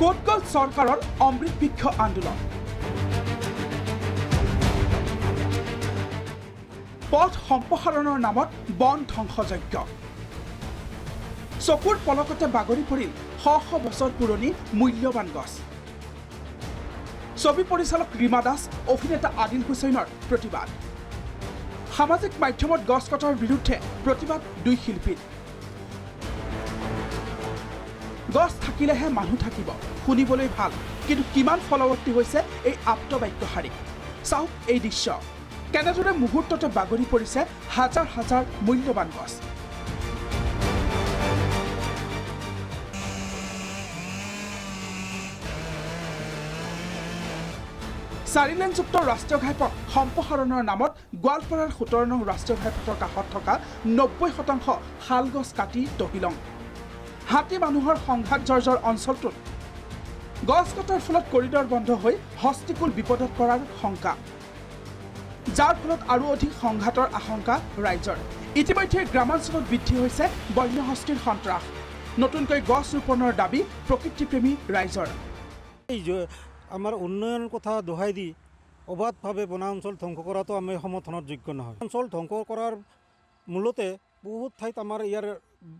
ক'ত গ'ল চৰকাৰৰ অমৃত বৃক্ষ আন্দোলন পথ সম্প্ৰসাৰণৰ নামত বন ধ্বংসযজ্ঞ চকুৰ পলকতে বাগৰি পৰিল শ বছৰ পুৰণি মূল্যৱান গছ ছবি পৰিচালক ৰীমা দাস অভিনেতা আদিল হুছেইনৰ প্ৰতিবাদ সামাজিক মাধ্যমত গছ কটাৰ বিৰুদ্ধে প্ৰতিবাদ দুই শিল্পীৰ গছ থাকিলেহে মানুহ থাকিব শুনিবলৈ ভাল কিন্তু কিমান ফলৱৰ্তী হৈছে এই আপ্তবাক্যশাৰী চাওক এই দৃশ্য কেনেদৰে মুহূৰ্ততে বাগৰি পৰিছে হাজাৰ হাজাৰ মূল্যৱান গছ চাৰিলেনযুক্ত ৰাষ্ট্ৰীয় ঘাইপথ সম্প্ৰসাৰণৰ নামত গোৱালপাৰাৰ ১৭ নং ৰাষ্ট্ৰীয় ঘাইপথৰ কাষত থকা ৯০% শাল গছ কাটি তহিলং হাতী মানুহৰ সংঘাত জৰ্জৰ অঞ্চলটোত গছ কটাৰ ফলত কৰিডৰ বন্ধ হৈ হস্তিকুল বিপদত পৰাৰ শংকা যাৰ ফলত আৰু অধিক সংঘাতৰ আশংকা ৰাইজৰ ইতিমধ্যে গ্ৰামাঞ্চলত বৃদ্ধি হৈছে বন্যহস্তীৰ সন্ত্ৰাস নতুনকৈ গছ ৰোপণৰ দাবী প্ৰকৃতিপ্ৰেমী ৰাইজৰ আমাৰ উন্নয়নৰ কথা দোহাই দি অবাধভাৱে বনাঞ্চল ধ্বংস কৰাটো আমি সমৰ্থনৰ যোগ্য নহয় অঞ্চল ধ্বংস কৰাৰ মূলতে বহুত ঠাইত আমাৰ ইয়াৰ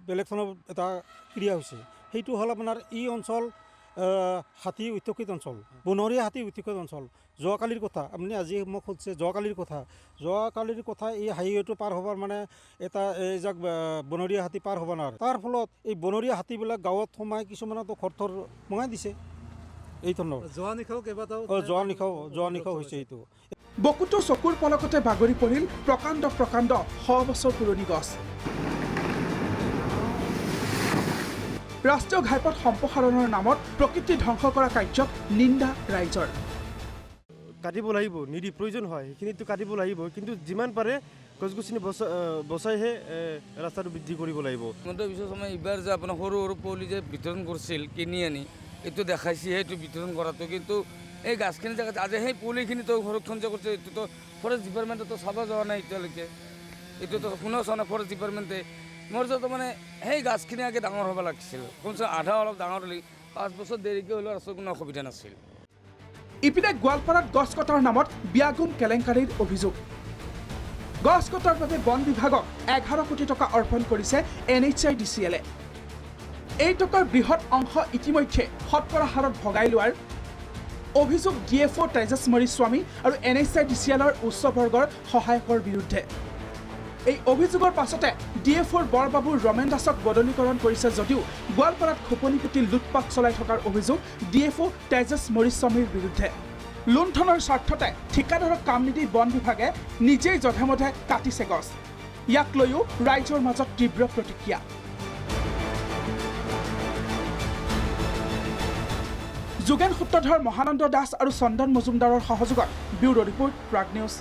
বেলেগ ধৰণৰ এটা ক্ৰিয়া হৈছে সেইটো হ'ল আপোনাৰ ই অঞ্চল হাতী উৎকৃত অঞ্চল বনৰীয়া হাতী উৎকৃত অঞ্চল যোৱাকালিৰ কথা আপুনি আজি মোক সুধিছে যোৱাকালিৰ কথা এই হাইৱেটো পাৰ হ'বৰ মানে এটা এই যাক বনৰীয়া হাতী পাৰ হ'ব নোৱাৰে তাৰ ফলত এই বনৰীয়া হাতীবিলাক গাঁৱত সোমাই কিছুমানতো ঘৰ মঙাই দিছে এই ধৰণৰ যোৱা নিশাও হৈছে এইটো বকুতো চকুৰ পলকতে বাগৰি পৰিল প্ৰকাণ্ড শ বছৰ পুৰণি গছ ৰাষ্ট্ৰীয় ঘাইপথ সম্প্ৰসাৰণৰ নামত প্ৰকৃতি ধ্বংস কৰা কাৰ্যক নিন্দা ৰাইজৰ কাটিব লাগিব নিদি প্ৰয়োজন হয় সেইখিনিতো কাটিব লাগিব কিন্তু যিমান পাৰে গছ গছনি বচাইহে ৰাস্তাটো বৃদ্ধি কৰিব লাগিব বিশেষ সময় এইবাৰ যে আপোনাৰ সৰু সৰু পুলি যে বিতৰণ কৰিছিল কিনি আনি এইটো দেখাইছে সেইটো বিতৰণ কৰাটো কিন্তু এই গাছখিনি জেগাত আজি সেই পুলিখিনিতো সংৰক্ষণ যে কৰিছে এইটোতো ফৰেষ্ট ডিপাৰ্টমেণ্টতো চাব যোৱা নাই এতিয়ালৈকে এইটোতো কোনেও চোৱা নাই ফৰেষ্ট ডিপাৰ্টমেণ্টে মোৰ য'ত মানে সেই গাছখিনি আগে ডাঙৰ হ'ব লাগিছিল কমচে আধা অলপ ডাঙৰ হ'লে 5 বছৰ দেৰিকৈ হ'লেও ৰাস্তাৰ কোনো অসুবিধা নাছিল ইপিনে গোৱালপাৰাত গছ কটাৰ নামত বিয়াগুম কেলেংকাৰীৰ অভিযোগ গছ কটাৰ বাবে বন বিভাগক 11 কোটি টকা অৰ্পণ কৰিছে NHIDCL এই টকাৰ বৃহৎ অংশ ইতিমধ্যে শতকৰা হাৰত ভগাই লোৱাৰ অভিযোগ DFO ট্ৰেছ মৰিস্বামী আৰু NHIDCLৰ উচ্চবৰ্গৰ সহায়কৰ বিৰুদ্ধে এই অভিযোগৰ পাছতে DFOৰ বৰবাবু ৰমেন দাসক বদলীকৰণ কৰিছে যদিও গোৱালপাৰাত খোপনি পুতি লুটপাট চলাই থকাৰ অভিযোগ DFO ট্ৰেছ মৰিস্বামীৰ বিৰুদ্ধে লুণ্ঠনৰ স্বাৰ্থতে ঠিকাদাৰক কাম নিদি বন বিভাগে নিজেই যধেমধে কাটিছে গছ ইয়াক লৈও ৰাইজৰ মাজত তীব্ৰ প্ৰতিক্ৰিয়া যোগেন সূত্ৰধৰ মহানন্দ দাস আৰু চন্দন মজুমদাৰৰ সহযোগত ব্যুৰো ৰিপৰ্ট প্ৰাগ নিউজ